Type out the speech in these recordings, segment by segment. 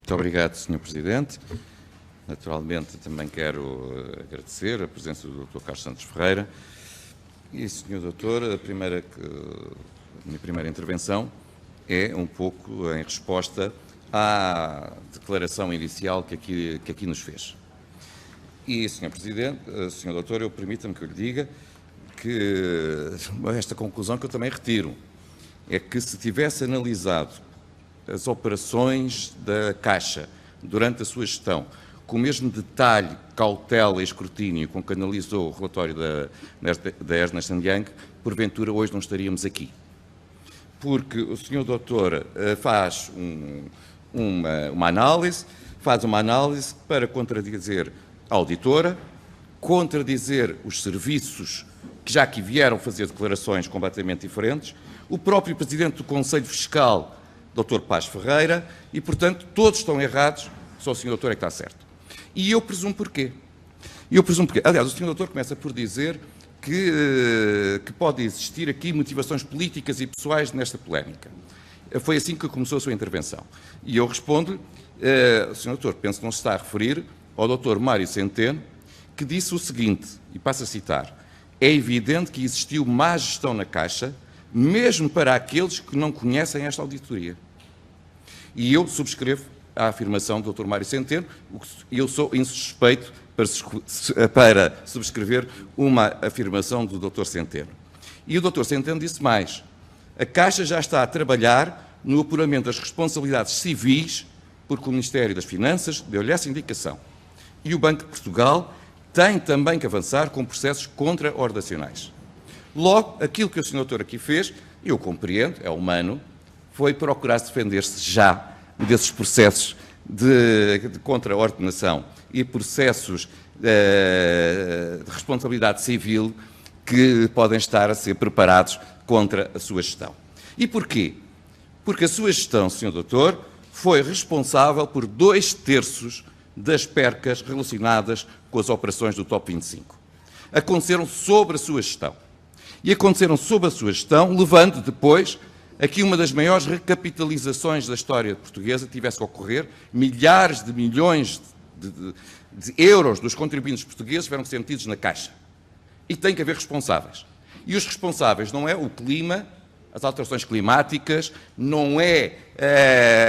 Muito obrigado, Sr. Presidente. Naturalmente, também quero agradecer a presença do Dr. Carlos Santos Ferreira. E, Sr. Doutor, a minha primeira intervenção é um pouco em resposta à declaração inicial que aqui nos fez. E, Sr. Presidente, Sr. Doutor, eu permita-me que eu lhe diga que esta conclusão que eu também retiro é que se tivesse analisado as operações da Caixa durante a sua gestão com o mesmo detalhe, cautela e escrutínio com que analisou o relatório da Ernst & Young, porventura hoje não estaríamos aqui. Porque o Sr. Doutor faz uma análise para contradizer a auditora, contradizer os serviços que já aqui vieram fazer declarações completamente diferentes, o próprio Presidente do Conselho Fiscal, Dr. Paz Ferreira, e, portanto, todos estão errados, só o Sr. Doutor é que está certo. E eu presumo porquê. Aliás, o Sr. Doutor começa por dizer que pode existir aqui motivações políticas e pessoais nesta polémica. Foi assim que começou a sua intervenção. E eu respondo, Sr. Doutor, penso que não se está a referir ao Dr. Mário Centeno, que disse o seguinte, e passo a citar: é evidente que existiu má gestão na Caixa, mesmo para aqueles que não conhecem esta auditoria. E eu subscrevo a afirmação do Dr. Mário Centeno, e eu sou insuspeito para subscrever uma afirmação do Dr. Centeno. E o Dr. Centeno disse mais: a Caixa já está a trabalhar no apuramento das responsabilidades civis, porque o Ministério das Finanças deu-lhe essa indicação. E o Banco de Portugal tem também que avançar com processos contra-ordacionais. Logo, aquilo que o Sr. Doutor aqui fez, eu compreendo, é humano, foi procurar defender-se já desses processos de contra-ordenação e processos de responsabilidade civil que podem estar a ser preparados contra a sua gestão. E porquê? Porque a sua gestão, Sr. Doutor, foi responsável por 2/3 das percas relacionadas com as operações do Top 25. Aconteceram sobre a sua gestão. E aconteceram sob a sua gestão, levando depois a que uma das maiores recapitalizações da história portuguesa tivesse que ocorrer, milhares de milhões de euros dos contribuintes portugueses tiveram que ser metidos na Caixa. E tem que haver responsáveis. E os responsáveis não é o clima, as alterações climáticas, não é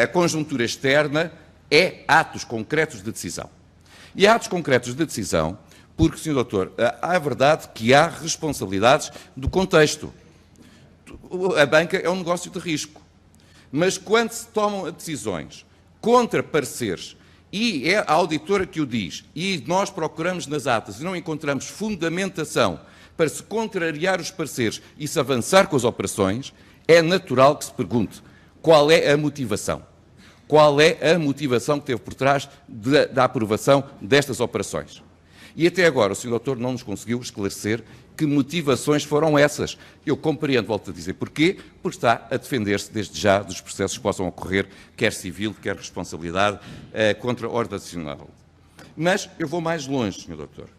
a conjuntura externa, é atos concretos de decisão. E há atos concretos de decisão porque, Sr. Doutor, há verdade que há responsabilidades do contexto. A banca é um negócio de risco. Mas quando se tomam decisões contra pareceres, e é a auditora que o diz, e nós procuramos nas atas e não encontramos fundamentação para se contrariar os pareceres e se avançar com as operações, é natural que se pergunte qual é a motivação. Qual é a motivação que teve por trás da aprovação destas operações? E até agora o Sr. Doutor não nos conseguiu esclarecer que motivações foram essas. Eu compreendo, volto a dizer, porquê? Porque está a defender-se desde já dos processos que possam ocorrer, quer civil, quer responsabilidade contra-ordenacional. Mas eu vou mais longe, Sr. Doutor.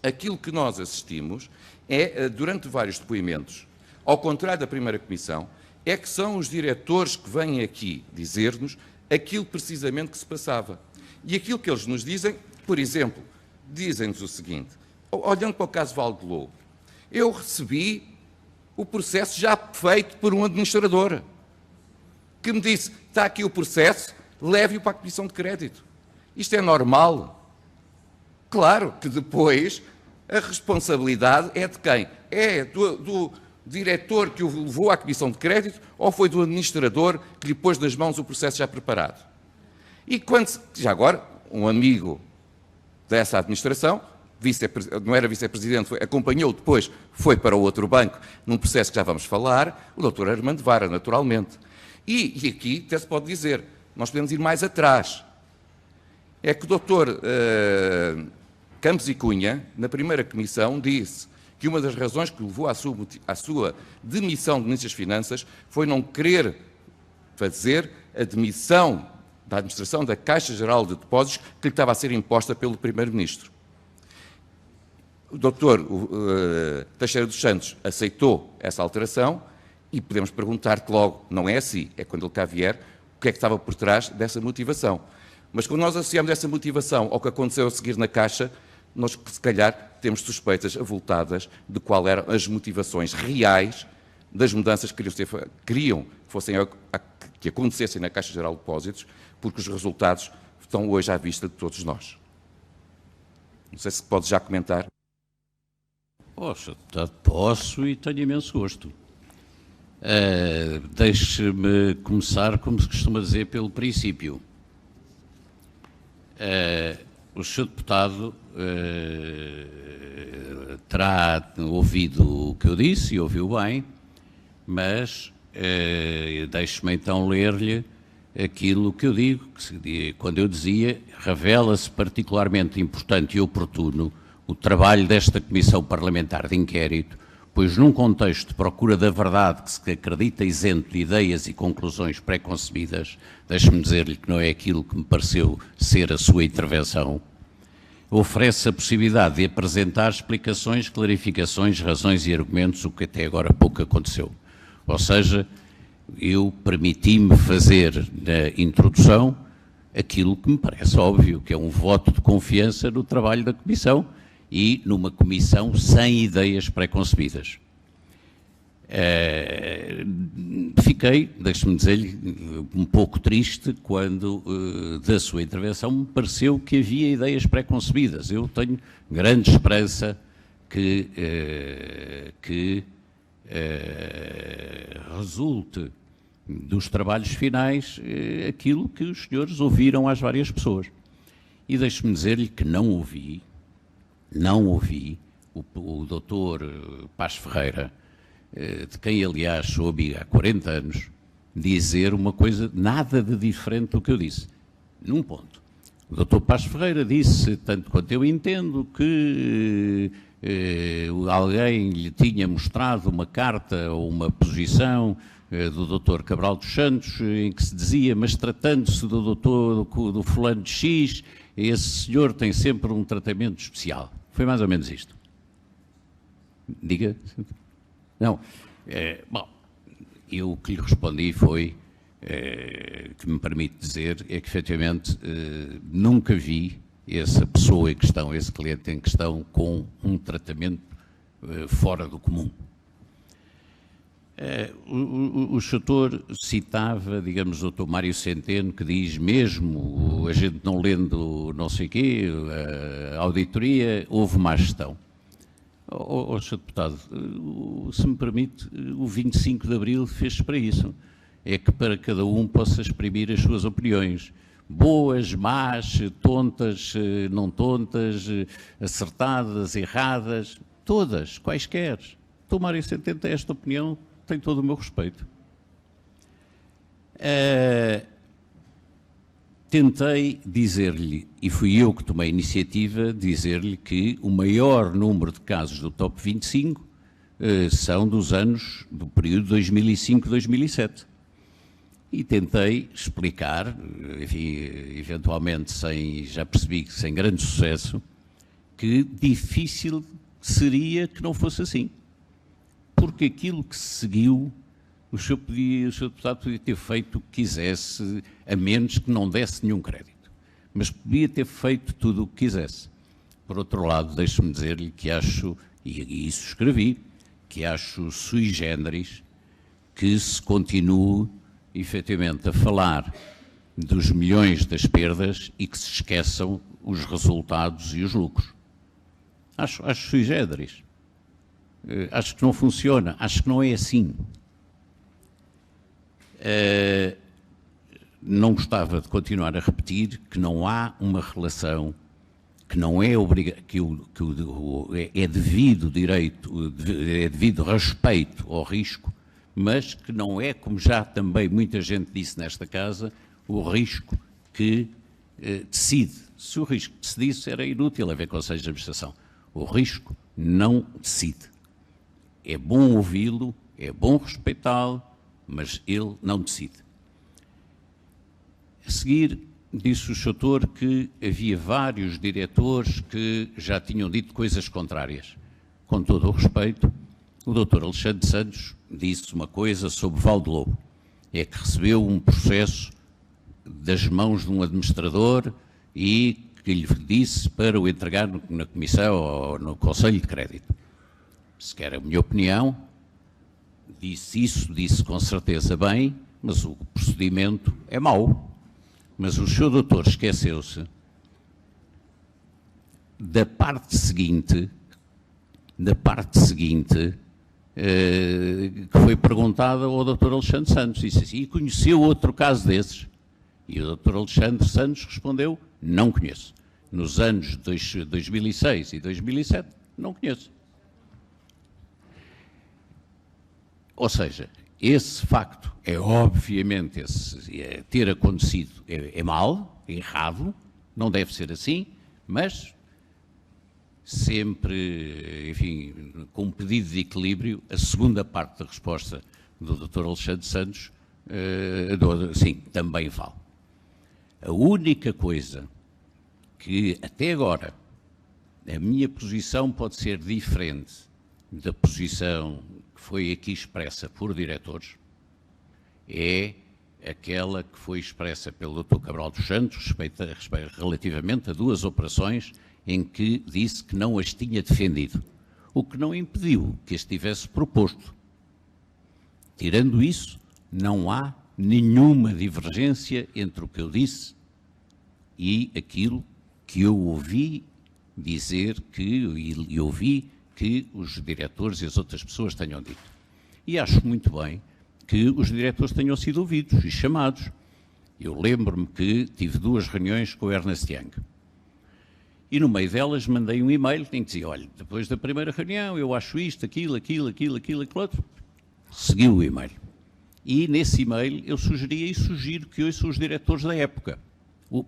Aquilo que nós assistimos é, durante vários depoimentos, ao contrário da primeira comissão, é que são os diretores que vêm aqui dizer-nos aquilo precisamente que se passava. E aquilo que eles nos dizem, por exemplo, dizem-nos o seguinte, olhando para o caso Valdelou, eu recebi o processo já feito por um administrador, que me disse, está aqui o processo, leve-o para a Comissão de Crédito. Isto é normal? Claro que depois a responsabilidade é de quem? É do diretor que o levou à Comissão de Crédito ou foi do administrador que lhe pôs nas mãos o processo já preparado? E quando, já agora, um amigo dessa administração, não era vice-presidente, acompanhou depois, foi para o outro banco, num processo que já vamos falar, o Dr. Armando Vara, naturalmente. E aqui até se pode dizer, nós podemos ir mais atrás. É que o Dr. Campos e Cunha, na primeira comissão, disse que uma das razões que levou à sua demissão de Ministro das Finanças foi não querer fazer a demissão da administração da Caixa Geral de Depósitos que lhe estava a ser imposta pelo Primeiro-Ministro. O Dr. Teixeira dos Santos aceitou essa alteração e podemos perguntar-te logo, não é assim, é quando ele cá vier, o que é que estava por trás dessa motivação. Mas quando nós associamos essa motivação ao que aconteceu a seguir na Caixa, nós, se calhar, temos suspeitas avultadas de qual eram as motivações reais das mudanças que queriam que acontecessem na Caixa Geral de Depósitos, porque os resultados estão hoje à vista de todos nós. Não sei se pode já comentar. Posso e tenho imenso gosto. Deixe-me começar, como se costuma dizer, pelo princípio. O Sr. Deputado terá ouvido o que eu disse e ouviu bem, mas deixe-me então ler-lhe aquilo que eu digo, quando eu dizia, revela-se particularmente importante e oportuno o trabalho desta Comissão Parlamentar de Inquérito, pois num contexto de procura da verdade que se acredita isento de ideias e conclusões pré-concebidas, deixe-me dizer-lhe que não é aquilo que me pareceu ser a sua intervenção, oferece a possibilidade de apresentar explicações, clarificações, razões e argumentos, o que até agora pouco aconteceu. Ou seja, eu permiti-me fazer na introdução aquilo que me parece óbvio, que é um voto de confiança no trabalho da Comissão e numa Comissão sem ideias pré-concebidas. Fiquei, deixe-me dizer-lhe, um pouco triste quando da sua intervenção me pareceu que havia ideias pré-concebidas. Eu tenho grande esperança que resulte dos trabalhos finais aquilo que os senhores ouviram às várias pessoas. E deixe-me dizer-lhe que não ouvi o doutor Paz Ferreira, de quem, aliás, sou amigo há 40 anos, dizer uma coisa nada de diferente do que eu disse. Num ponto. O doutor Paz Ferreira disse, tanto quanto eu entendo, que alguém lhe tinha mostrado uma carta ou uma posição do doutor Cabral dos Santos, em que se dizia, mas tratando-se do fulano de X, esse senhor tem sempre um tratamento especial. Foi mais ou menos isto. Diga. Não. Bom, eu o que lhe respondi foi, que me permite dizer, é que efetivamente nunca vi essa pessoa em questão, esse cliente em questão, com um tratamento fora do comum. O doutor citava, digamos, o doutor Mário Centeno, que diz, mesmo a gente não lendo não sei o quê, a auditoria, houve má gestão. Sr. Deputado, se me permite, o 25 de Abril fez-se para isso. É que para cada um possa exprimir as suas opiniões. Boas, más, tontas, não tontas, acertadas, erradas, todas, quaisquer. O doutor Mário Centeno tem esta opinião, tem todo o meu respeito. Tentei dizer-lhe, e fui eu que tomei a iniciativa, dizer-lhe que o maior número de casos do Top 25 são dos anos, do período 2005-2007. E tentei explicar, enfim, eventualmente já percebi que sem grande sucesso, que difícil seria que não fosse assim. Porque aquilo que se seguiu, o Sr. Deputado podia ter feito o que quisesse, a menos que não desse nenhum crédito. Mas podia ter feito tudo o que quisesse. Por outro lado, deixe-me dizer-lhe que acho, e isso escrevi, que acho sui generis que se continue, efetivamente, a falar dos milhões das perdas e que se esqueçam os resultados e os lucros. Acho sui generis. Acho que não funciona, acho que não é assim. Não gostava de continuar a repetir que não há uma relação, que não é é devido direito, é devido respeito ao risco, mas que não é, como já também muita gente disse nesta casa, o risco que decide. Se o risco decidisse, era inútil haver conselhos de administração. O risco não decide. É bom ouvi-lo, é bom respeitá-lo, mas ele não decide. A seguir, disse o Sr. Doutor que havia vários diretores que já tinham dito coisas contrárias. Com todo o respeito, o Dr. Alexandre Santos disse uma coisa sobre Valde Lobo. É que recebeu um processo das mãos de um administrador e que lhe disse para o entregar na Comissão ou no Conselho de Crédito. Se quer a minha opinião, disse com certeza bem, mas o procedimento é mau. Mas o Sr. Doutor esqueceu-se da parte seguinte, que foi perguntada ao Dr. Alexandre Santos, disse assim, e conheceu outro caso desses? E o Dr. Alexandre Santos respondeu, não conheço. Nos anos 2006 e 2007, não conheço. Ou seja, esse facto é obviamente, ter acontecido é mau, é errado, não deve ser assim, mas sempre, enfim, com um pedido de equilíbrio, a segunda parte da resposta do Dr. Alexandre Santos, sim, também vale. A única coisa que, até agora, a minha posição pode ser diferente da posição que foi aqui expressa por diretores, é aquela que foi expressa pelo Dr. Cabral dos Santos relativamente a duas operações em que disse que não as tinha defendido, o que não impediu que as tivesse proposto. Tirando isso, não há nenhuma divergência entre o que eu disse e aquilo que eu ouvi dizer e ouvi que os diretores e as outras pessoas tenham dito. E acho muito bem que os diretores tenham sido ouvidos e chamados. Eu lembro-me que tive 2 reuniões com o Ernest Young. E no meio delas mandei um e-mail em que dizia, olha, depois da primeira reunião eu acho isto, aquilo, outro. Seguiu o e-mail. E nesse e-mail eu sugeria e sugiro que hoje são os diretores da época.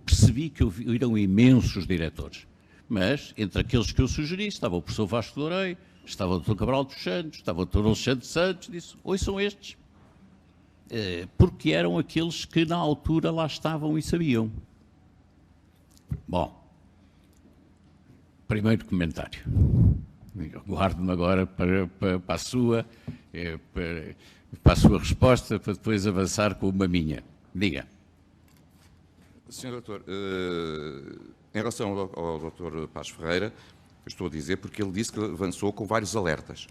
Percebi que ouviram imensos diretores. Mas, entre aqueles que eu sugeri, estava o professor Vasco de Ourei, estava o Dr. Cabral dos Santos, estava o Dr. Alexandre Santos, disse, hoje são estes. Porque eram aqueles que na altura lá estavam e sabiam. Bom, primeiro comentário. Guardo-me agora para a sua resposta, para depois avançar com uma minha. Diga. Sr. Doutor, em relação ao Dr. Paz Ferreira, estou a dizer porque ele disse que avançou com vários alertas.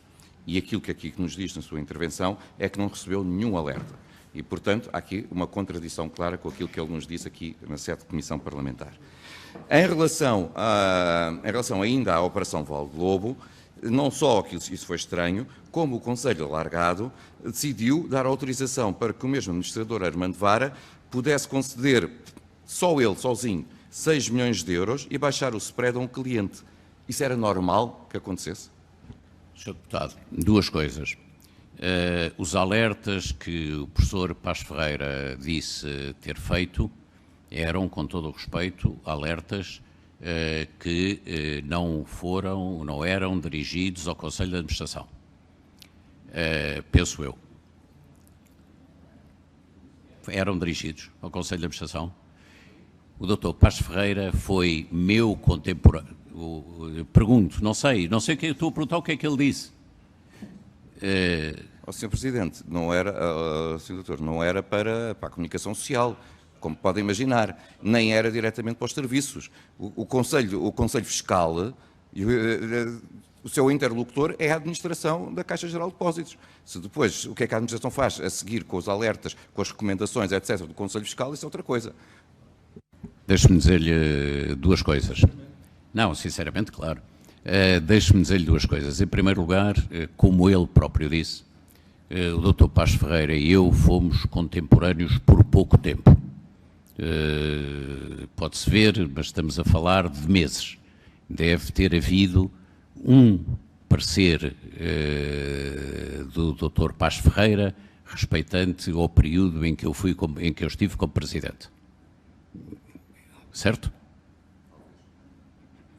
E aquilo que aqui nos diz na sua intervenção é que não recebeu nenhum alerta. E, portanto, há aqui uma contradição clara com aquilo que ele nos disse aqui na sede de Comissão Parlamentar. Em relação ainda à Operação Valde Lobo, não só que isso foi estranho, como o Conselho Alargado decidiu dar autorização para que o mesmo administrador Armando Vara pudesse conceder, só ele, sozinho, 6 milhões de euros e baixar o spread a um cliente. Isso era normal que acontecesse? Sr. Deputado, 2 coisas. Os alertas que o professor Paz Ferreira disse ter feito eram, com todo o respeito, alertas que não eram dirigidos ao Conselho de Administração. Penso eu. Eram dirigidos ao Conselho de Administração. O Dr. Paz Ferreira foi meu contemporâneo. Pergunto, não sei o que estou a perguntar o que é que ele disse. Sr. Presidente, não era, Sr. Doutor, não era para a comunicação social, como podem imaginar, nem era diretamente para os serviços. O Conselho Fiscal, o seu interlocutor é a administração da Caixa Geral de Depósitos. Se depois, o que é que a administração faz a seguir com os alertas, com as recomendações, etc., do Conselho Fiscal, isso é outra coisa. Deixe-me dizer-lhe 2 coisas. Não, sinceramente, claro. Deixe-me dizer-lhe 2 coisas. Em primeiro lugar, como ele próprio disse, o Dr. Paz Ferreira e eu fomos contemporâneos por pouco tempo. Pode-se ver, mas estamos a falar de meses. Deve ter havido um parecer do Dr. Paz Ferreira respeitante ao período em que eu estive como Presidente. Certo?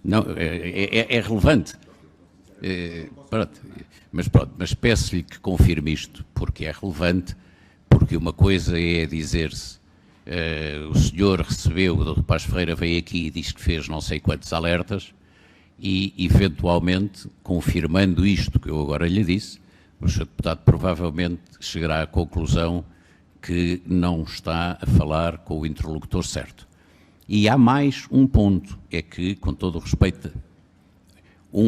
Não, é relevante. Mas peço-lhe que confirme isto, porque é relevante, porque uma coisa é dizer-se, o senhor recebeu, o Dr. Paz Ferreira veio aqui e disse que fez não sei quantos alertas, e eventualmente, confirmando isto que eu agora lhe disse, o Sr. Deputado provavelmente chegará à conclusão que não está a falar com o interlocutor certo. E há mais um ponto, é que, com todo o respeito,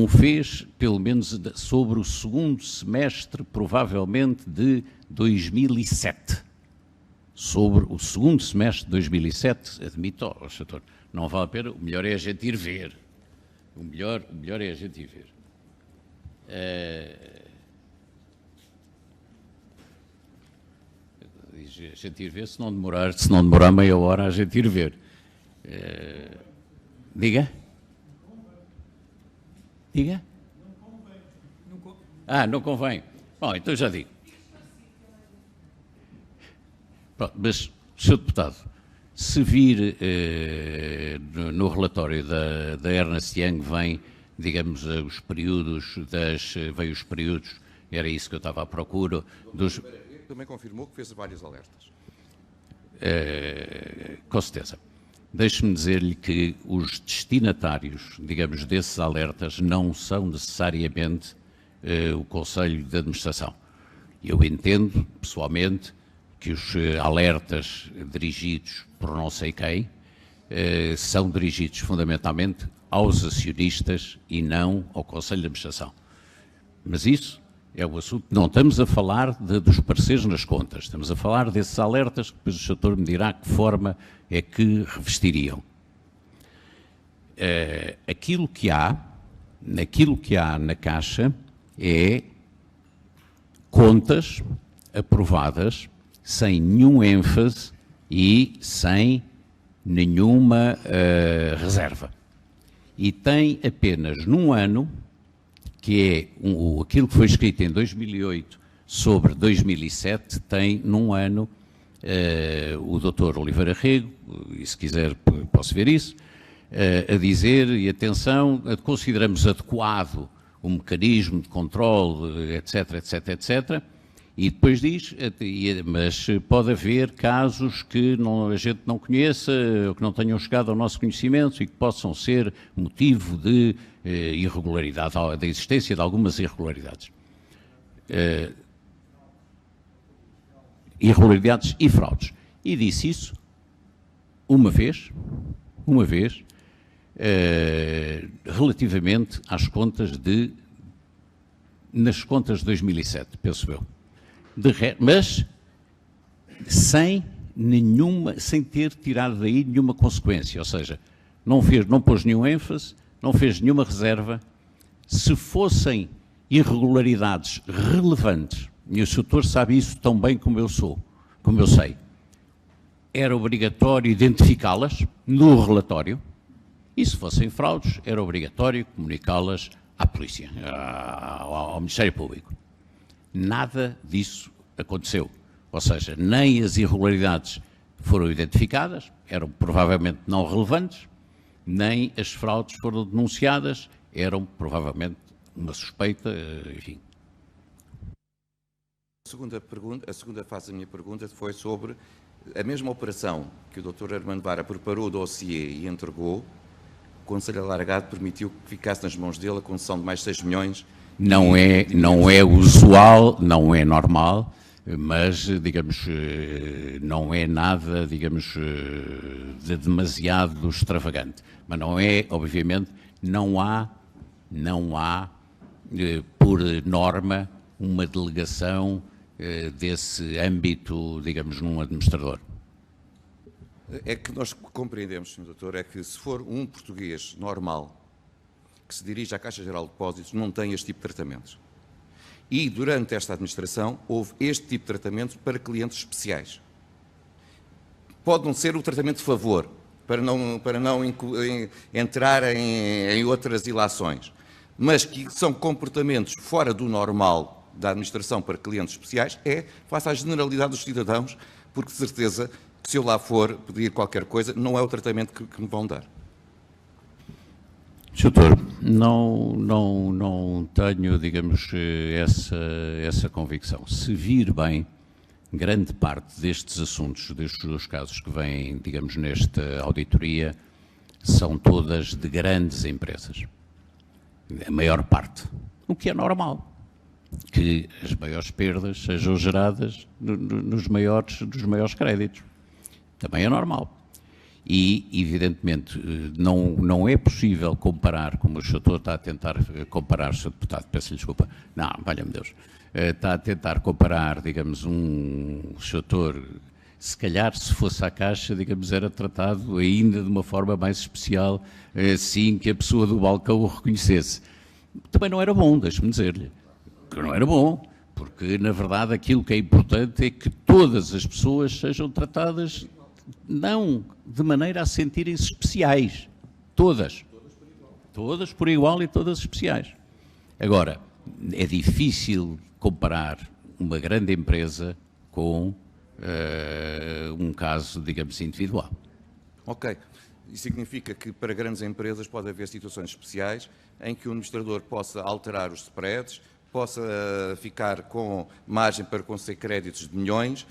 fez, pelo menos, sobre o segundo semestre, provavelmente, de 2007. Sobre o segundo semestre de 2007, admito, doutor, não vale a pena, o melhor é a gente ir ver. O melhor é a gente ir ver. A gente ir ver, se não demorar meia hora, a gente ir ver. Diga? Diga? Não convém. Bom, então já digo. Pronto, mas, Sr. Deputado, se vir no relatório da Ernst Young vem, digamos, os períodos era isso que eu estava à procura, dos... Também confirmou que fez vários alertas. Com certeza. Deixe-me dizer-lhe que os destinatários, digamos, desses alertas não são necessariamente o Conselho de Administração. Eu entendo, pessoalmente, que os alertas dirigidos por não sei quem são dirigidos fundamentalmente aos acionistas e não ao Conselho de Administração. Mas isso é o assunto. Não estamos a falar dos pareceres nas contas, estamos a falar desses alertas que depois o setor me dirá que forma é que revestiriam. Aquilo que há na Caixa é contas aprovadas sem nenhum ênfase e sem nenhuma reserva. E tem apenas num ano, que é aquilo que foi escrito em 2008 sobre 2007, tem num ano o Dr. Oliveira Rego, e se quiser posso ver isso, a dizer, e atenção, consideramos adequado o mecanismo de controle, etc, etc, etc, e depois diz, mas pode haver casos que a gente não conheça, ou que não tenham chegado ao nosso conhecimento e que possam ser motivo de irregularidade, da existência de algumas irregularidades. Irregularidades e fraudes. E disse isso uma vez, relativamente às contas nas contas de 2007, penso eu. Mas sem ter tirado daí nenhuma consequência, ou seja, não pôs nenhum ênfase, não fez nenhuma reserva. Se fossem irregularidades relevantes, e o setor sabe isso tão bem como eu sei, era obrigatório identificá-las no relatório, e se fossem fraudes, era obrigatório comunicá-las à polícia, ao Ministério Público. Nada disso aconteceu. Ou seja, nem as irregularidades foram identificadas, eram provavelmente não relevantes, nem as fraudes foram denunciadas, eram provavelmente uma suspeita, enfim. A segunda fase da minha pergunta foi sobre a mesma operação que o Dr. Armando Vara preparou o dossiê e entregou. O Conselho Alargado permitiu que ficasse nas mãos dele a concessão de mais 6 milhões. Não é usual, não é normal, mas, digamos, não é nada, digamos, de demasiado extravagante. Mas não é, obviamente, não há, por norma, uma delegação desse âmbito, digamos, num administrador. É que nós compreendemos, Sr. Doutor, é que se for um português normal que se dirige à Caixa Geral de Depósitos, não tem este tipo de tratamentos. E, durante esta administração, houve este tipo de tratamento para clientes especiais. Pode não ser o tratamento de favor, para não entrar em outras ilações, mas que são comportamentos fora do normal da administração para clientes especiais, face à generalidade dos cidadãos, porque de certeza que se eu lá for pedir qualquer coisa, não é o tratamento que me vão dar. Doutor, não tenho, digamos, essa convicção. Se vir bem, grande parte destes assuntos, destes dois casos que vêm, digamos, nesta auditoria, são todas de grandes empresas. A maior parte. O que é normal. que as maiores perdas sejam geradas nos maiores créditos. Também é normal. E, evidentemente, não é possível comparar, como o Sr. está a tentar comparar, Sr. Deputado, peço-lhe desculpa, não, valha-me Deus, está a tentar comparar, digamos, um setor, se calhar se fosse à Caixa, digamos, era tratado ainda de uma forma mais especial, assim que a pessoa do balcão o reconhecesse. Também não era bom, deixe-me dizer-lhe, que não era bom, porque, na verdade, aquilo que é importante é que todas as pessoas sejam tratadas não de maneira a sentirem-se especiais. Todas. Todas por igual e todas especiais. Agora, é difícil comparar uma grande empresa com um caso, digamos, individual. Ok. Isso significa que para grandes empresas pode haver situações especiais em que o administrador possa alterar os spreads, possa ficar com margem para conceder créditos de milhões,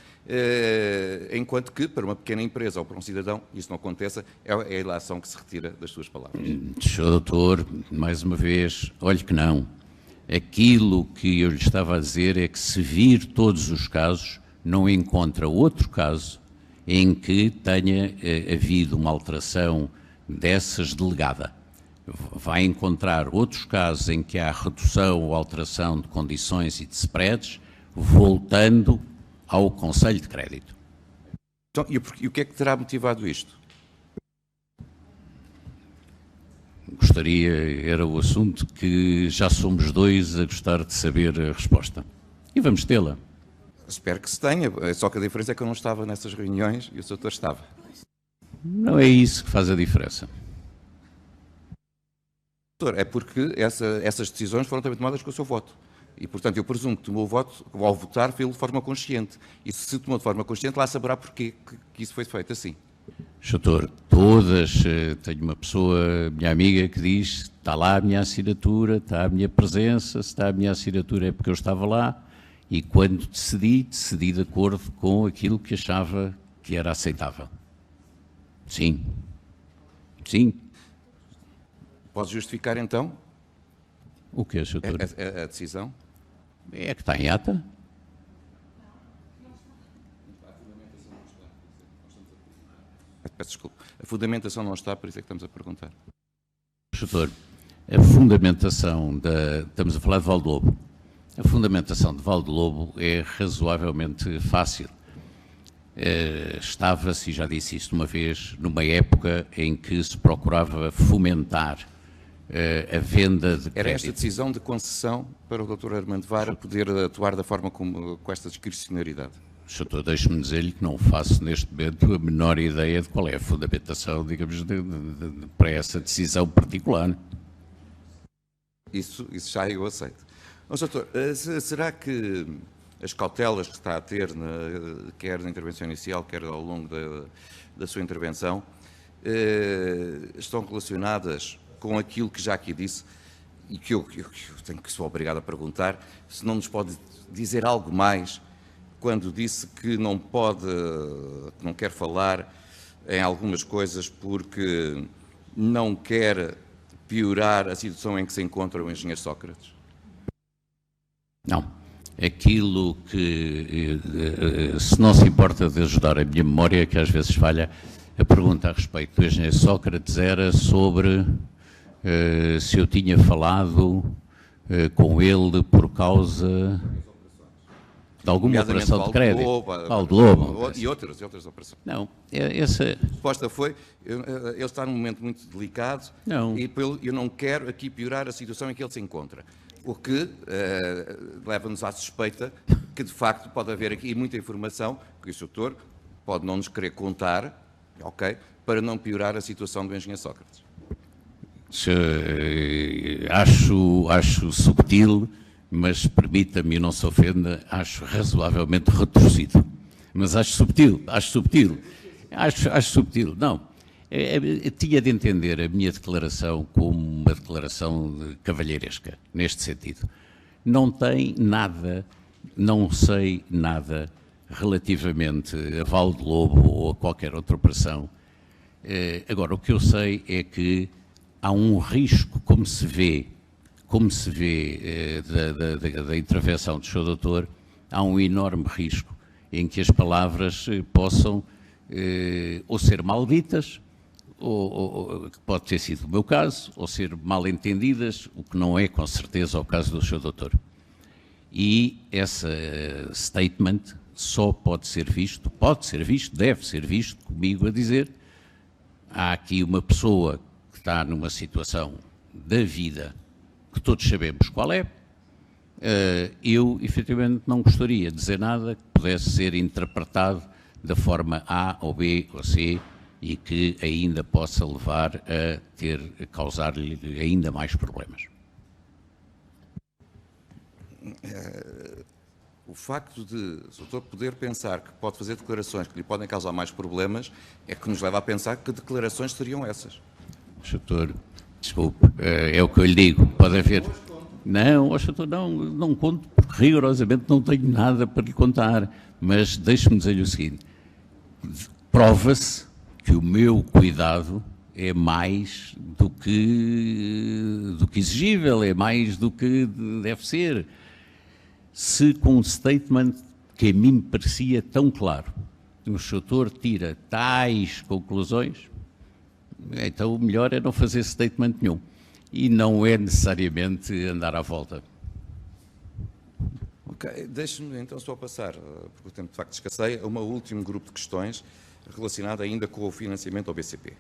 enquanto que para uma pequena empresa ou para um cidadão isso não aconteça, é a ilação que se retira das suas palavras. Sr. Doutor, mais uma vez, olhe que não. Aquilo que eu lhe estava a dizer é que se vir todos os casos, não encontra outro caso em que tenha havido uma alteração dessas delegada. Vai encontrar outros casos em que há redução ou alteração de condições e de spreads, voltando ao Conselho de Crédito. Então, e o que é que terá motivado isto? Gostaria, era o assunto que já somos dois a gostar de saber a resposta. E vamos tê-la. Espero que se tenha, só que a diferença é que eu não estava nessas reuniões e o Sr. Doutor estava. Não é isso que faz a diferença. Doutor, é porque essas decisões foram também tomadas com o seu voto. E, portanto, eu presumo que tomou o voto, ao votar, fez de forma consciente. E se tomou de forma consciente, lá saberá porquê que isso foi feito assim. Doutor, tenho uma pessoa, minha amiga, que diz, está lá a minha assinatura, está a minha presença, se está a minha assinatura é porque eu estava lá, e quando decidi de acordo com aquilo que achava que era aceitável. Sim. Sim. Pode justificar, então, o que é, Sr. Doutor? A decisão? É que está em ata. Peço desculpa. A fundamentação não está, por isso é que estamos a perguntar. Doutor, a fundamentação estamos a falar de Valdelobo. A fundamentação de Valdelobo é razoavelmente fácil. Estava-se, e já disse isto uma vez, numa época em que se procurava fomentar a venda de crédito. Era esta decisão de concessão para o Dr. Armando Vara poder atuar da forma como, com esta discricionariedade? Doutor, deixe-me dizer-lhe que não faço neste momento a menor ideia de qual é a fundamentação, digamos, para essa decisão particular. Isso já eu aceito. Mas, doutor, será que as cautelas que está a ter, quer na intervenção inicial, quer ao longo da sua intervenção, estão relacionadas com aquilo que já aqui disse e que eu sou obrigado a perguntar, se não nos pode dizer algo mais quando disse que não quer falar em algumas coisas porque não quer piorar a situação em que se encontra o engenheiro Sócrates? Não. Aquilo que, se não se importa de ajudar a minha memória, que às vezes falha, a pergunta a respeito do engenheiro Sócrates era sobre se eu tinha falado com ele por causa de alguma operação de crédito. Valdelobo e outras operações. Não, essa... A resposta foi, ele está num momento muito delicado e eu não quero aqui piorar a situação em que ele se encontra. O que leva-nos à suspeita que, de facto, pode haver aqui muita informação que o doutor pode não nos querer contar, ok, para não piorar a situação do engenheiro Sócrates. Acho subtil, mas permita-me, não se ofenda, acho razoavelmente retorcido. Mas acho subtil. Não, tinha de entender a minha declaração como uma declaração cavalheiresca, neste sentido. Não tem nada, não sei nada relativamente a Valdelobo ou a qualquer outra operação. Agora, o que eu sei é que há um risco, como se vê como se vê da intervenção do Sr. Doutor, há um enorme risco em que as palavras possam ou ser malditas, ou que pode ter sido o meu caso, ou ser mal entendidas, o que não é com certeza o caso do Sr. Doutor. E esse statement só pode ser visto, deve ser visto comigo a dizer: há aqui uma pessoa que está numa situação da vida que todos sabemos qual é. Eu, efetivamente, não gostaria de dizer nada que pudesse ser interpretado da forma A ou B ou C e que ainda possa levar a causar-lhe ainda mais problemas. O facto de o doutor poder pensar que pode fazer declarações que lhe podem causar mais problemas é que nos leva a pensar que declarações seriam essas. Doutor, desculpe, é o que eu lhe digo, pode haver... Não, doutor, não conto, porque rigorosamente não tenho nada para lhe contar, mas deixe-me dizer-lhe o seguinte: prova-se que o meu cuidado é mais do que exigível, é mais do que deve ser. Se com um statement que a mim me parecia tão claro, o doutor tira tais conclusões, então o melhor é não fazer statement nenhum. E não é necessariamente andar à volta. Ok, deixe-me então só passar, porque o tempo de facto escasseia, a um último grupo de questões relacionado ainda com o financiamento ao BCP.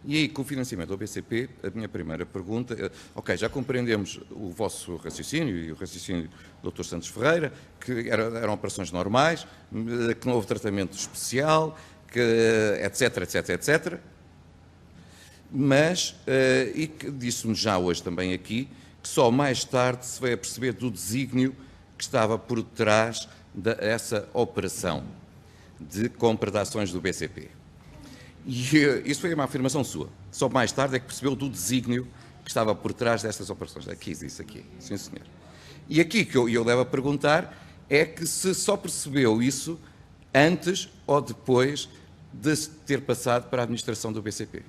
E aí, com o financiamento ao BCP, a minha primeira pergunta, ok, já compreendemos o vosso raciocínio e o raciocínio do Dr. Santos Ferreira, que eram operações normais, que não houve tratamento especial, que etc, etc, etc. Mas, e que disse-nos já hoje também aqui, que só mais tarde se veio a perceber do desígnio que estava por trás dessa operação de compra de ações do BCP. E isso foi uma afirmação sua. Só mais tarde é que percebeu do desígnio que estava por trás destas operações. Aqui disse aqui, sim senhor. E aqui que eu levo a perguntar é que se só percebeu isso antes ou depois de ter passado para a administração do BCP.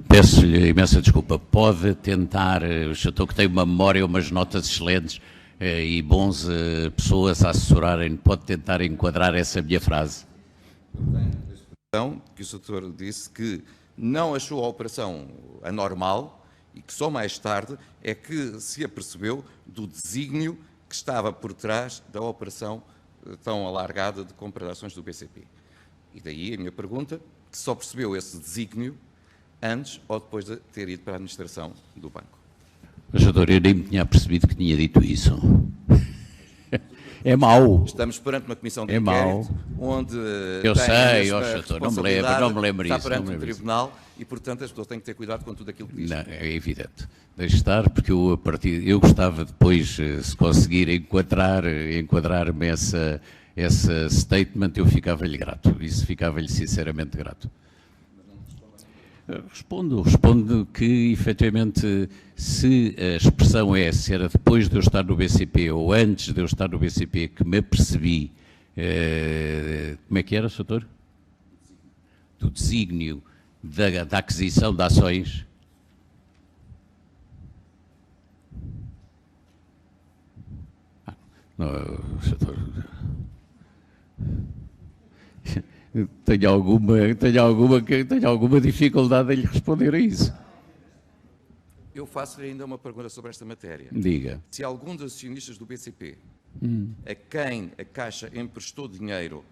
Peço-lhe imensa desculpa. Pode tentar, o doutor que tem uma memória, umas notas excelentes e bons pessoas a assessorarem, pode tentar enquadrar essa minha frase. Então, que o doutor disse que não achou a operação anormal e que só mais tarde é que se apercebeu do desígnio que estava por trás da operação tão alargada de compra de ações do BCP. E daí a minha pergunta, que só percebeu esse desígnio antes ou depois de ter ido para a administração do banco. Mas, doutor, eu nem me tinha percebido que tinha dito isso. É mau. Estamos perante uma comissão de inquérito, onde eu sei, doutor, não me lembro está isso. perante um tribunal e, portanto, as pessoas têm que ter cuidado com tudo aquilo que diz. Não, é evidente. Deixe estar, porque eu gostava depois, se conseguir enquadrar-me essa statement, eu ficava-lhe grato. Isso ficava-lhe sinceramente grato. Respondo que, efetivamente, se a expressão se era depois de eu estar no BCP ou antes de eu estar no BCP que me apercebi, como é que era, doutor? Do desígnio da aquisição de ações. Não, doutor... Tenho alguma dificuldade em lhe responder a isso. Eu faço-lhe ainda uma pergunta sobre esta matéria. Diga. Se algum dos acionistas do BCP, a quem a Caixa emprestou dinheiro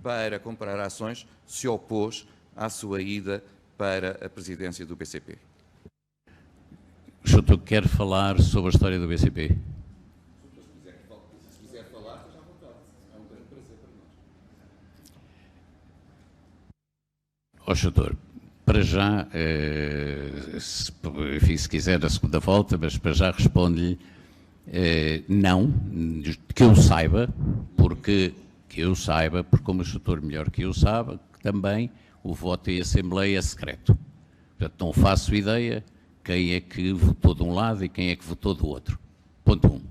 para comprar ações, se opôs à sua ida para a presidência do BCP? O senhor quer falar sobre a história do BCP? Se quiser falar, esteja à vontade. É um grande prazer para nós. Ó, doutor, para já, enfim, se quiser a segunda volta, mas para já responde-lhe não, que eu saiba, porque como o doutor melhor que eu sabe, que também o voto em Assembleia é secreto. Portanto, não faço ideia quem é que votou de um lado e quem é que votou do outro. Ponto 1.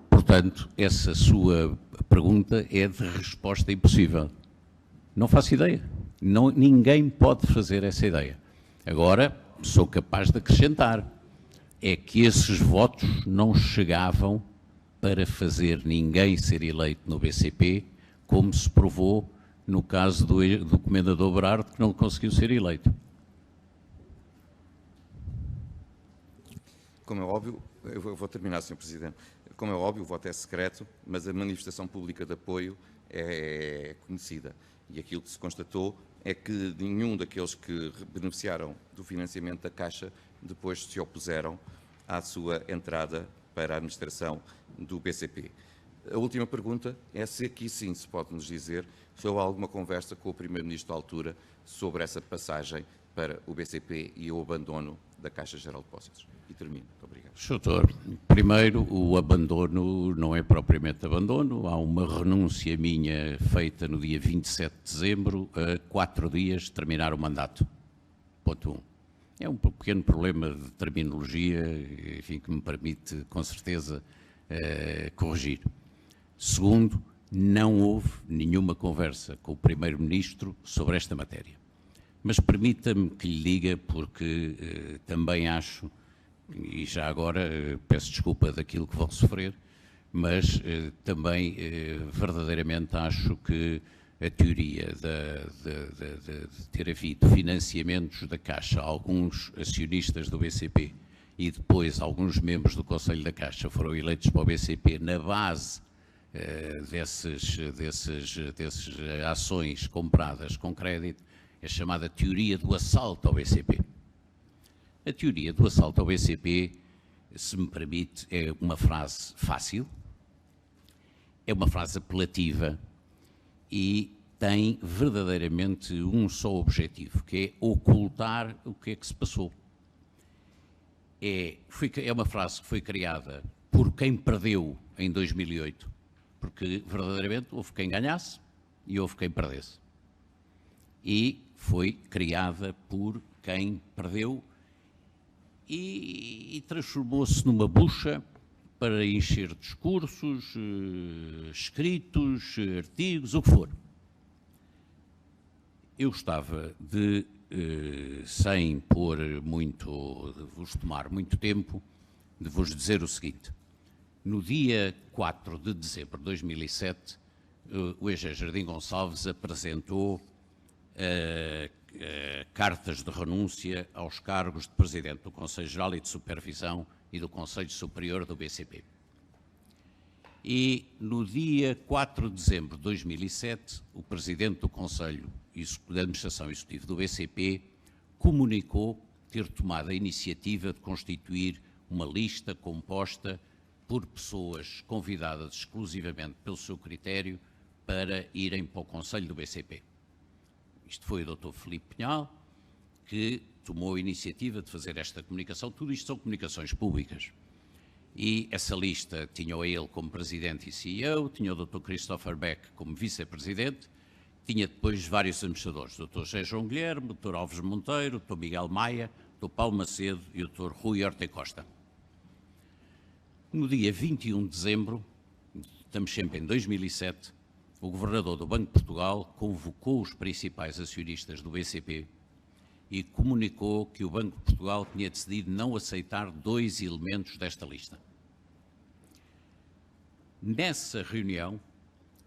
Portanto, essa sua pergunta é de resposta impossível. Não faço ideia. Ninguém pode fazer essa ideia. Agora, sou capaz de acrescentar, é que esses votos não chegavam para fazer ninguém ser eleito no BCP, como se provou no caso do Comendador Berardo, que não conseguiu ser eleito. Como é óbvio, eu vou terminar, Sr. Presidente. Como é óbvio, o voto é secreto, mas a manifestação pública de apoio é conhecida. E aquilo que se constatou é que nenhum daqueles que beneficiaram do financiamento da Caixa depois se opuseram à sua entrada para a administração do BCP. A última pergunta é se aqui sim se pode nos dizer se houve alguma conversa com o Primeiro-Ministro da altura sobre essa passagem para o BCP e o abandono da Caixa Geral de Depósitos. E termino. Muito obrigado. Doutor, primeiro, o abandono não é propriamente abandono. Há uma renúncia minha feita no dia 27 de dezembro, a 4 dias de terminar o mandato. Ponto 1. É um pequeno problema de terminologia, enfim, que me permite, com certeza, corrigir. Segundo, não houve nenhuma conversa com o Primeiro-Ministro sobre esta matéria. Mas permita-me que lhe diga, porque também acho, e já agora peço desculpa daquilo que vão sofrer, mas também verdadeiramente acho que a teoria de ter havido financiamentos da Caixa a alguns acionistas do BCP e depois alguns membros do Conselho da Caixa foram eleitos para o BCP na base dessas ações compradas com crédito, é chamada teoria do assalto ao BCP. A teoria do assalto ao BCP, se me permite, é uma frase fácil, é uma frase apelativa e tem verdadeiramente um só objetivo, que é ocultar o que é que se passou. É uma frase que foi criada por quem perdeu em 2008, porque verdadeiramente houve quem ganhasse e houve quem perdesse. E foi criada por quem perdeu e transformou-se numa bucha para encher discursos, escritos, artigos, o que for. Eu gostava de, sem pôr muito, de vos tomar muito tempo, de vos dizer o seguinte. No dia 4 de dezembro de 2007, o EG Jardim Gonçalves apresentou cartas de renúncia aos cargos de Presidente do Conselho Geral e de Supervisão e do Conselho Superior do BCP. E no dia 4 de dezembro de 2007, o Presidente do Conselho de Administração Executiva do BCP comunicou ter tomado a iniciativa de constituir uma lista composta por pessoas convidadas exclusivamente pelo seu critério para irem para o Conselho do BCP. Isto foi o Dr. Filipe Pinhal que tomou a iniciativa de fazer esta comunicação. Tudo isto são comunicações públicas. E essa lista tinha ele como Presidente e CEO, tinha o Dr. Christopher Beck como Vice-Presidente, tinha depois vários administradores, o Dr. José João Guilherme, o Dr. Alves Monteiro, o Dr. Miguel Maia, o Dr. Paulo Macedo e o Dr. Rui Horta Costa. No dia 21 de dezembro, estamos sempre em 2007, o Governador do Banco de Portugal convocou os principais acionistas do BCP e comunicou que o Banco de Portugal tinha decidido não aceitar 2 elementos desta lista. Nessa reunião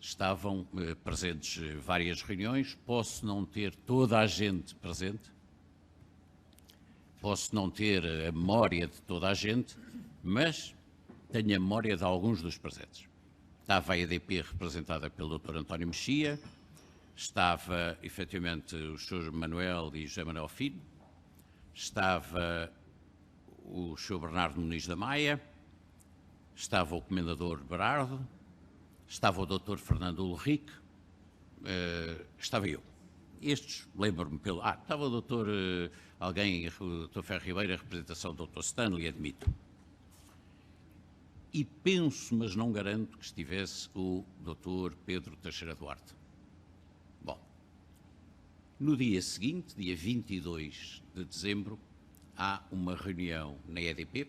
estavam presentes várias reuniões, posso não ter toda a gente presente, posso não ter a memória de toda a gente, mas tenho a memória de alguns dos presentes. Estava a EDP representada pelo Dr. António Mexia, estava efetivamente o Sr. Manuel e José Manuel Filho, estava o Sr. Bernardo Muniz da Maia, estava o Comendador Berardo, estava o Dr. Fernando Ulrich, estava eu. Estes, lembro-me pelo... estava o Dr. alguém, o Dr. Ferro Ribeiro, a representação do Dr. Stanley, admito. E penso, mas não garanto, que estivesse o Dr. Pedro Teixeira Duarte. Bom, no dia seguinte, dia 22 de dezembro, há uma reunião na EDP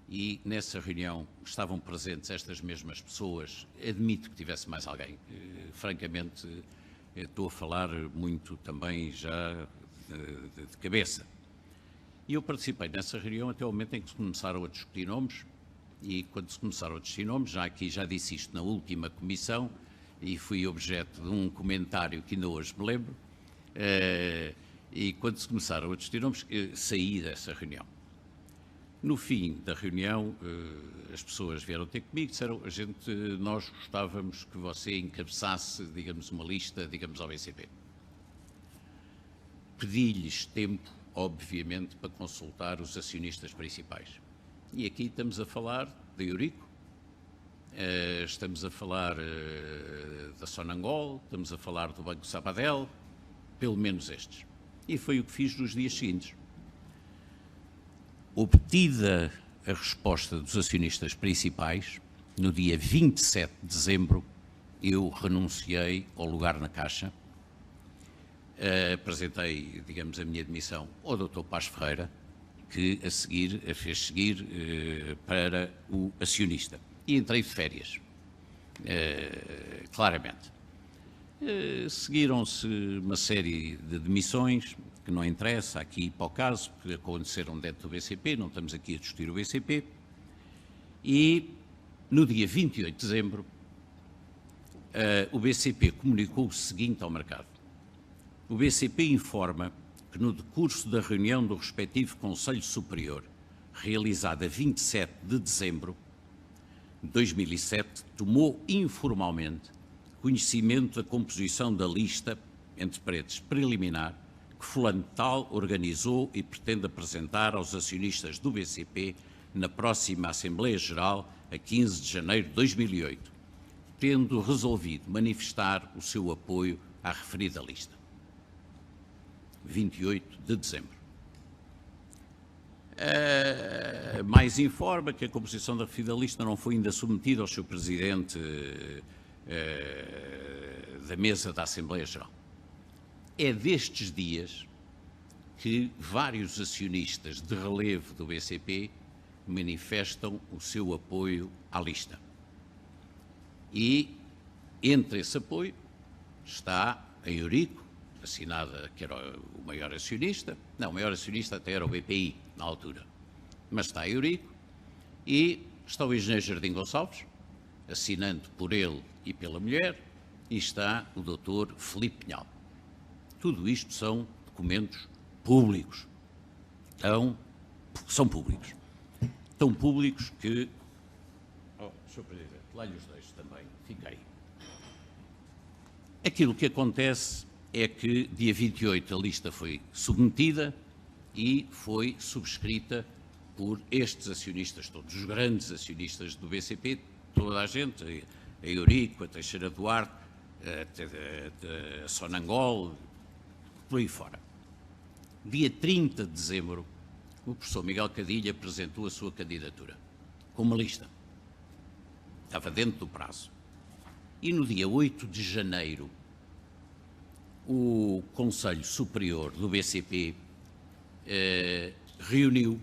e nessa reunião estavam presentes estas mesmas pessoas. Admito que tivesse mais alguém. Francamente, estou a falar muito também já de cabeça. E eu participei nessa reunião até o momento em que se começaram a discutir nomes, e quando se começaram a discutir nomes, já disse isto na última comissão, e fui objeto de um comentário que ainda hoje me lembro, e quando se começaram a discutir nomes, saí dessa reunião. No fim da reunião, as pessoas vieram ter comigo e disseram, nós gostávamos que você encabeçasse, digamos, uma lista, digamos, ao BCP. Pedi-lhes tempo, obviamente, para consultar os acionistas principais. E aqui estamos a falar da Eurico, estamos a falar da Sonangol, estamos a falar do Banco Sabadell, pelo menos estes. E foi o que fiz nos dias seguintes. Obtida a resposta dos acionistas principais, no dia 27 de dezembro, eu renunciei ao lugar na Caixa, apresentei, digamos, a minha demissão ao Dr. Paz Ferreira, que a fez seguir para o acionista. E entrei de férias, claramente. Seguiram-se uma série de demissões, que não interessa aqui para o caso, porque aconteceram dentro do BCP, não estamos aqui a discutir o BCP, e no dia 28 de dezembro o BCP comunicou o seguinte ao mercado. O BCP informa que no decurso da reunião do respectivo Conselho Superior, realizada a 27 de dezembro de 2007, tomou informalmente conhecimento da composição da lista, entre paredes, preliminar, que fulano tal organizou e pretende apresentar aos acionistas do BCP na próxima Assembleia Geral, a 15 de janeiro de 2008, tendo resolvido manifestar o seu apoio à referida lista. 28 de dezembro. Mais informa que a composição da referida lista não foi ainda submetida ao seu presidente da mesa da Assembleia Geral. É destes dias que vários acionistas de relevo do BCP manifestam o seu apoio à lista. E entre esse apoio está a Eurico, assinada, que era o maior acionista, não, o maior acionista até era o BPI, na altura, mas está a Eurico, e está o engenheiro Jardim Gonçalves, assinando por ele e pela mulher, e está o doutor Filipe Pinhal. Tudo isto são documentos públicos, são públicos, tão públicos que, Sr. Presidente, lá-lhe os dois também, fiquei. Aquilo que acontece é que, dia 28, a lista foi submetida e foi subscrita por estes acionistas todos, os grandes acionistas do BCP, toda a gente, a Eurico, a Teixeira Duarte, a Sonangol, por aí fora. Dia 30 de dezembro, o professor Miguel Cadilho apresentou a sua candidatura, com uma lista. Estava dentro do prazo. E no dia 8 de janeiro, o Conselho Superior do BCP reuniu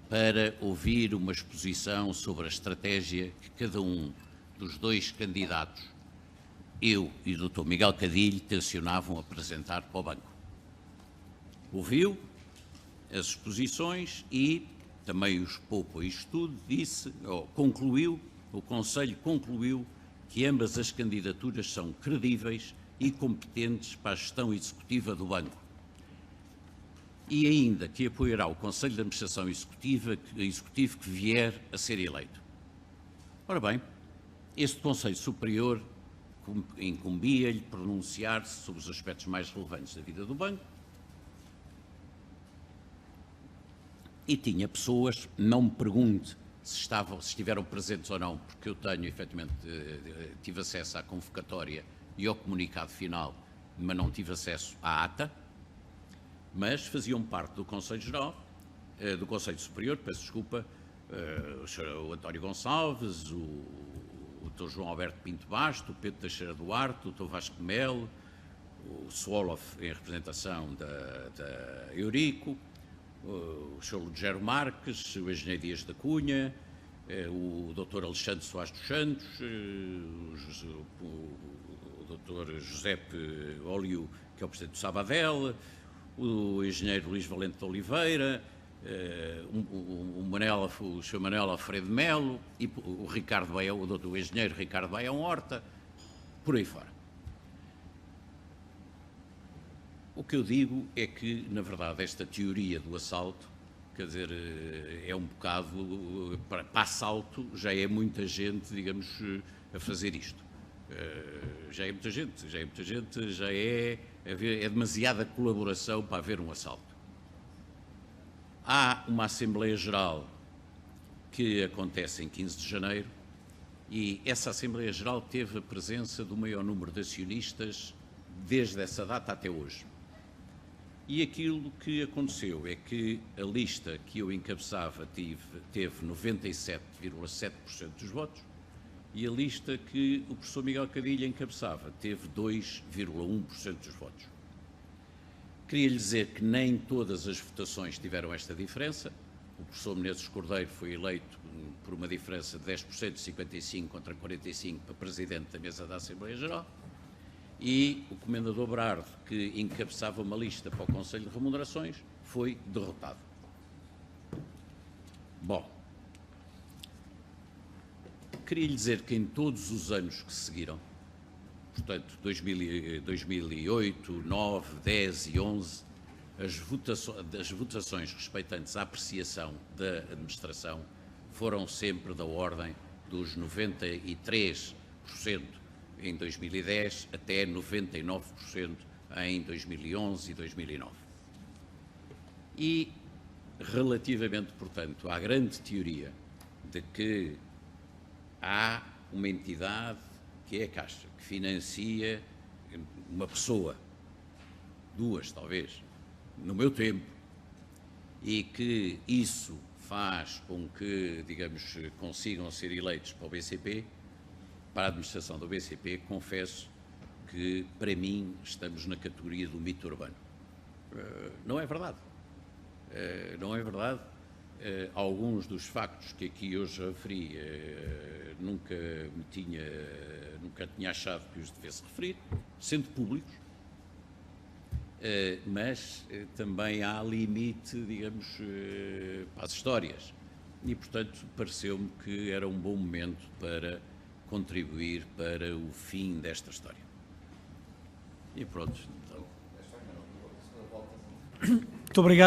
para ouvir uma exposição sobre a estratégia que cada um dos dois candidatos, eu e o Dr. Miguel Cadilho, tencionavam apresentar para o banco. Ouviu as exposições e também os poupou isto tudo, o Conselho concluiu que ambas as candidaturas são credíveis e competentes para a gestão executiva do banco. E ainda que apoiará o Conselho de Administração Executivo que vier a ser eleito. Ora bem, este Conselho Superior incumbia-lhe pronunciar-se sobre os aspectos mais relevantes da vida do banco e tinha pessoas, não me pergunte se estiveram presentes ou não, porque eu tenho, efetivamente, tive acesso à convocatória e ao comunicado final, mas não tive acesso à ata, mas faziam parte do Conselho Geral, do Conselho Superior, peço desculpa, o António Gonçalves, o Dr. João Alberto Pinto Basto, o Pedro Teixeira Duarte, o Dr. Vasco de Melo, o Swoloff em representação da Eurico, o Sr. Lugero Marques, o engenheiro Dias da Cunha, o Dr. Alexandre Soares dos Santos, o Dr. Josepe Óleo, que é o presidente do Sabadell, o engenheiro Luís Valente de Oliveira, o Sr. Manuel Alfredo Melo e o Ricardo Baião, o engenheiro Ricardo Baião Horta, por aí fora. O que eu digo é que, na verdade, esta teoria do assalto, quer dizer, é um bocado, para assalto, já é muita gente, digamos, a fazer isto. Já é muita gente, é demasiada colaboração para haver um assalto. Há uma Assembleia Geral que acontece em 15 de janeiro e essa Assembleia Geral teve a presença do maior número de acionistas desde essa data até hoje. E aquilo que aconteceu é que a lista que eu encabeçava teve 97,7% dos votos e a lista que o professor Miguel Cadilha encabeçava teve 2,1% dos votos. Queria lhe dizer que nem todas as votações tiveram esta diferença. O professor Menezes Cordeiro foi eleito por uma diferença de 10%, 55 contra 45 para presidente da mesa da Assembleia Geral. E o comendador Brardo, que encabeçava uma lista para o Conselho de Remunerações, foi derrotado. Bom, queria lhe dizer que em todos os anos que seguiram, portanto, 2008, 9, 10 e 11, as votações respeitantes à apreciação da administração foram sempre da ordem dos 93% em 2010 até 99% em 2011 e 2009. E, relativamente, portanto, à grande teoria de que há uma entidade, que é a Caixa, que financia uma pessoa, duas talvez, no meu tempo, e que isso faz com que, digamos, consigam ser eleitos para o BCP, para a administração do BCP, confesso que, para mim, estamos na categoria do mito urbano. Não é verdade. Não é verdade. Alguns dos factos que aqui hoje referi nunca tinha achado que os devesse referir, sendo públicos, mas também há limite, digamos, para as histórias. E, portanto, pareceu-me que era um bom momento para contribuir para o fim desta história. E pronto. Então. Muito obrigado.